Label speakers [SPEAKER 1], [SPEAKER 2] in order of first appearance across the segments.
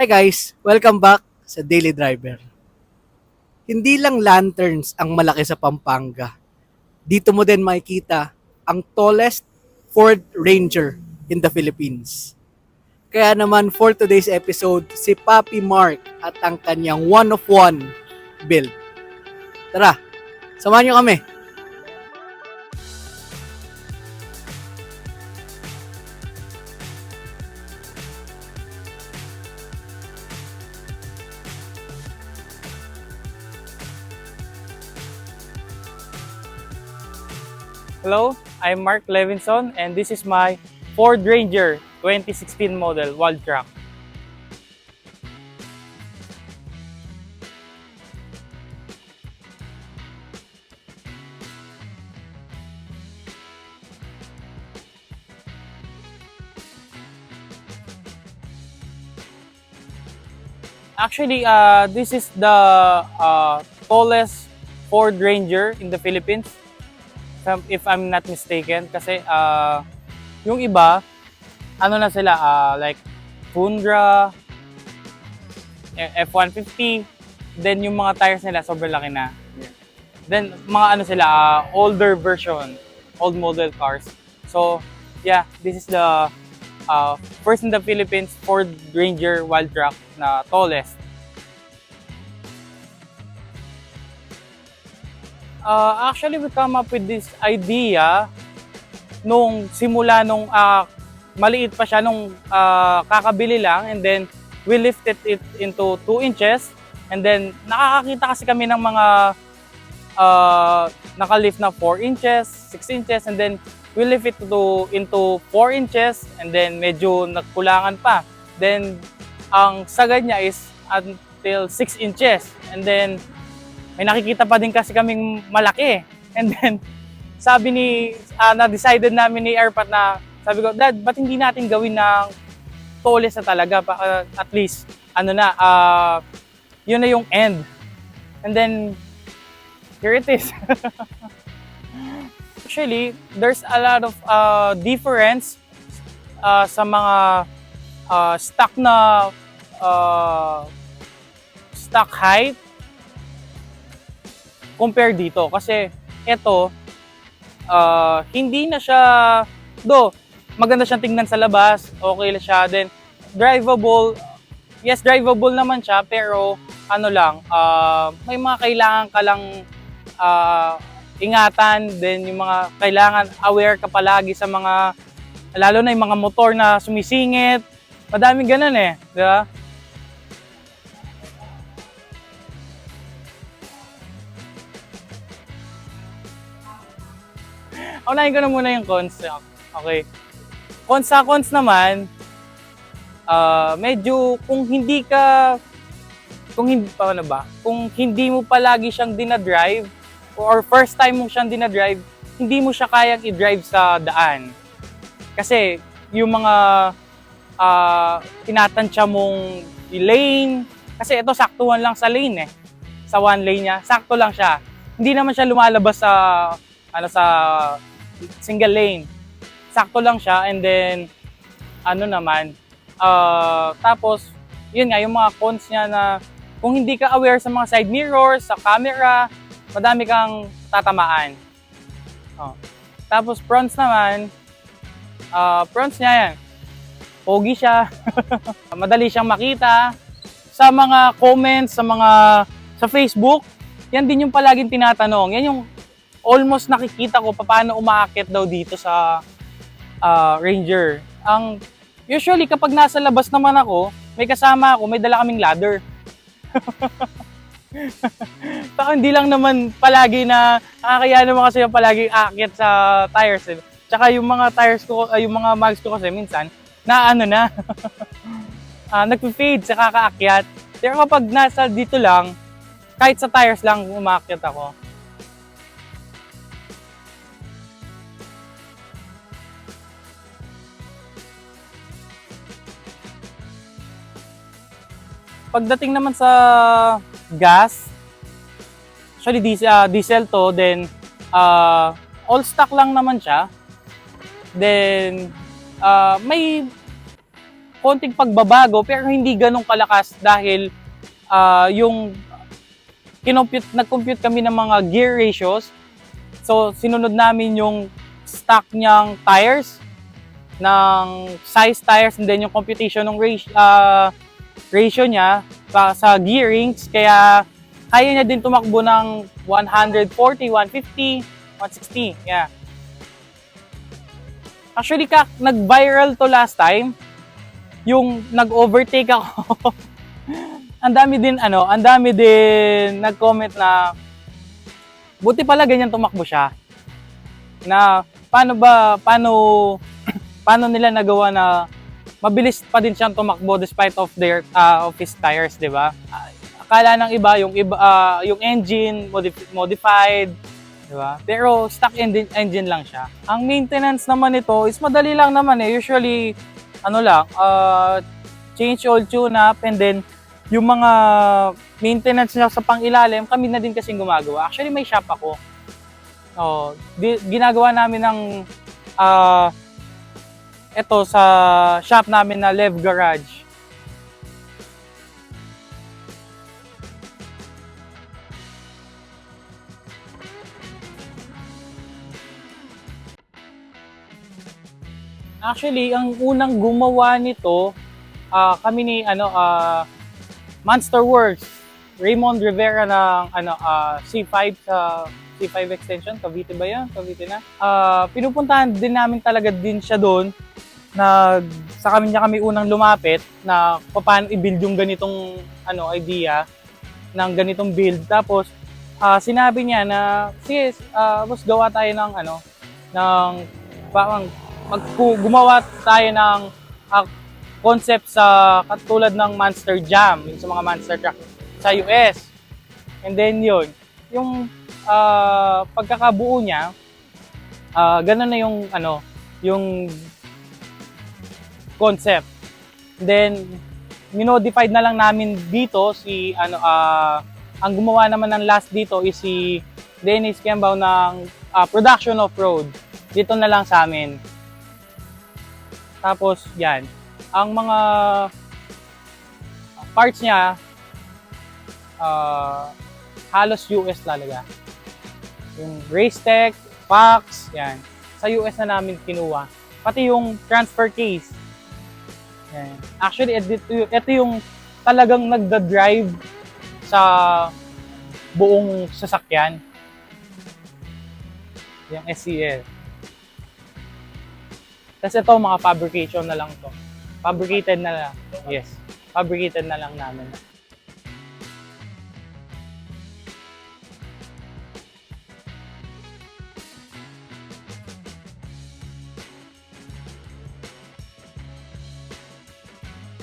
[SPEAKER 1] Hi guys! Welcome back sa Daily Driver. Hindi lang lanterns ang malaki sa Pampanga. Dito mo din makikita ang tallest Ford Ranger in the Philippines. Kaya naman for today's episode, si Papi Mark at ang kanyang one-of-one build. Tara, samahan nyo kami!
[SPEAKER 2] Hello, I'm Mark Levinson and this is my Ford Ranger 2016 model Wild Track. Actually, this is the tallest Ford Ranger in the Philippines, if I'm not mistaken. Kasi yung iba, ano na sila, like Tundra, F-150, then yung mga tires nila sobrang laki na. Then mga ano sila, older version, old model cars. So yeah, this is the first in the Philippines Ford Ranger Wild Track na tallest. Actually, we come up with this idea nung simula nung maliit pa siya nung kakabili lang, and then we lifted it into 2 inches, and then nakakakita kasi kami ng mga naka-lift na 4 inches, 6 inches, and then we lift it into 4 inches, and then medyo nagkulangan pa. Then ang sagad niya is until 6 inches, and then may nakikita pa din kasi kaming malaki. And then sabi na-decided namin ni Airpat na, sabi ko, Dad, ba't hindi natin gawin ng tallest na talaga? At least, yun na yung end. And then, here it is. Actually, there's a lot of difference sa mga stock na stock height compare dito. Kasi ito, hindi na siya, maganda siyang tingnan sa labas, okay lang siya. Then, drivable, yes, drivable naman siya, pero may mga kailangan ka lang ingatan. Then, yung mga kailangan aware ka palagi sa mga, lalo na yung mga motor na sumisingit. Madaming ganun di ba? Unahin ko na muna yung cons. Okay. Cons naman, medyo kung hindi mo palagi siyang dinadrive, or first time mo siyang dinadrive, hindi mo siya kayang i-drive sa daan. Kasi yung mga tinatansya mong lane, kasi ito saktuhan lang sa lane sa one lane niya, sakto lang siya. Hindi naman siya lumalabas sa single lane. Sakto lang siya, and then tapos yun nga yung mga cons niya, na kung hindi ka aware sa mga side mirrors, sa camera, madami kang tatamaan. Tapos fronts naman, fronts niya yan, pogi siya. Madali siyang makita sa mga comments, sa Facebook. Yan din yung palaging tinatanong. Yan yung almost nakikita ko paano umaakit daw dito sa Ranger. Usually kapag nasa labas naman ako, may kasama ako, may dala kaming ladder. Saka hindi lang naman palagi na, nakakaya naman kasi yung palagi aakyat sa tires. Tsaka yung mga tires ko, yung mga mags ko kasi minsan, nagpi-fade sa kakaakyat. Pero kapag nasa dito lang, kahit sa tires lang umaakyat ako. Pagdating naman sa gas, actually diesel to, then all stock lang naman siya. Then may konting pagbabago pero hindi ganun kalakas dahil yung nag-compute kami ng mga gear ratios. So sinunod namin yung stock niyang tires, ng size tires, and then yung computation ng ratio niya sa gearings, kaya kaya niya din tumakbo ng 140, 150, 160. Yeah. Actually, nag-viral to last time. Yung nag-overtake ako. ang dami din nag-comment na buti pala ganyan tumakbo siya. Na paano nila nagawa na mabilis pa din siyang tumakbo despite of his tires, 'di ba? Akala ng iba yung engine modified, 'di ba? Pero stock engine lang siya. Ang maintenance naman nito is madali lang naman eh. Usually change oil, tune up, and then yung mga maintenance niya sa pangilalim, kami na din kasing gumagawa. Actually may shop ako. Ginagawa namin ng ito sa shop namin na Lev Garage. Actually, ang unang gumawa nito, kami ni Monster Works, Raymond Rivera ng C5 sa C5 extension, Cavite ba yan? Cavite na. Pinupuntahan din namin talaga din siya doon. Sa kami unang lumapit na paano i-build yung ganitong idea ng ganitong build. Tapos sinabi niya na sige, boss, gawa tayo gumawa tayo ng concept sa katulad ng Monster Jam, yung sa mga monster truck sa US. And then yun, yung pagkakabuo niya, ganun na yung concept. Then minodified na lang namin dito ang gumawa naman ng last dito is si Dennis Kembaw ng Production Off-Road. Dito na lang sa amin. Tapos yan, ang mga parts niya halos US talaga. Yung Racetech, Fox, yan. Sa US na namin kinuha. Pati yung transfer case. Yan. Actually, ito yung talagang nagda-drive sa buong sasakyan. Yung SCL. Tapos ito, mga fabrication na lang to. Fabricated na lang. Yes. Fabricated na lang namin.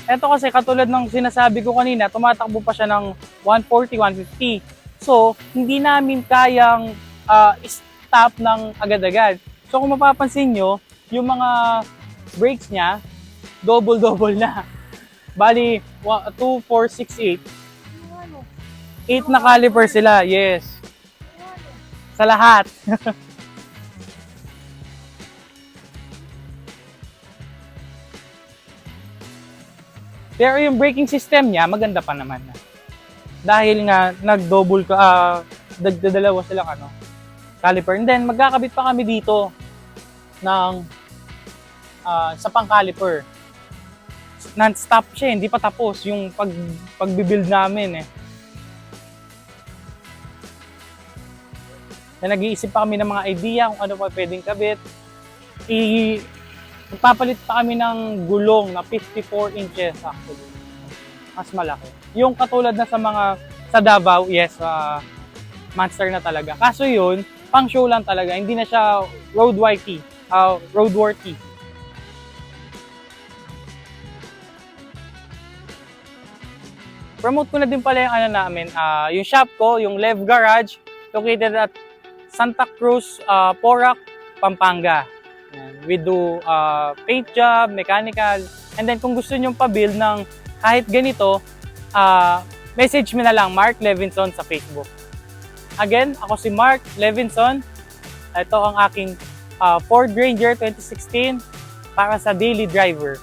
[SPEAKER 2] Ito kasi katulad ng sinasabi ko kanina, tumatakbo pa siya ng 140, 150. So, hindi namin kayang stop ng agad-agad. So, kung mapapansin nyo, yung mga brakes niya, double na. Bali, 2, 4, 6, 8. 8 na caliper sila, yes. Sa lahat. Pero yung braking system niya, maganda pa naman. Dahil nga, nagdadalawa silang caliper. And then, magkakabit pa kami dito ng sa pang-caliper. Non-stop siya, hindi pa tapos yung pagbibuild namin eh. Nag-iisip pa kami ng mga idea kung ano pa pwedeng kabit. Magpapalit pa kami ng gulong na 54 inches actually. Mas malaki. Yung katulad na sa Davao, yes, Monster na talaga. Kaso yun, pang show lang talaga. Hindi na siya roadworthy. Promote ko na din pala yung namin, yung shop ko, yung Lev Garage, located at Santa Cruz, Porac, Pampanga. We do paint job, mechanical, and then kung gusto nyo pa-build ng kahit ganito, message me na lang, Mark Levinson sa Facebook. Again, ako si Mark Levinson. Ito ang aking Ford Ranger 2016 para sa daily driver.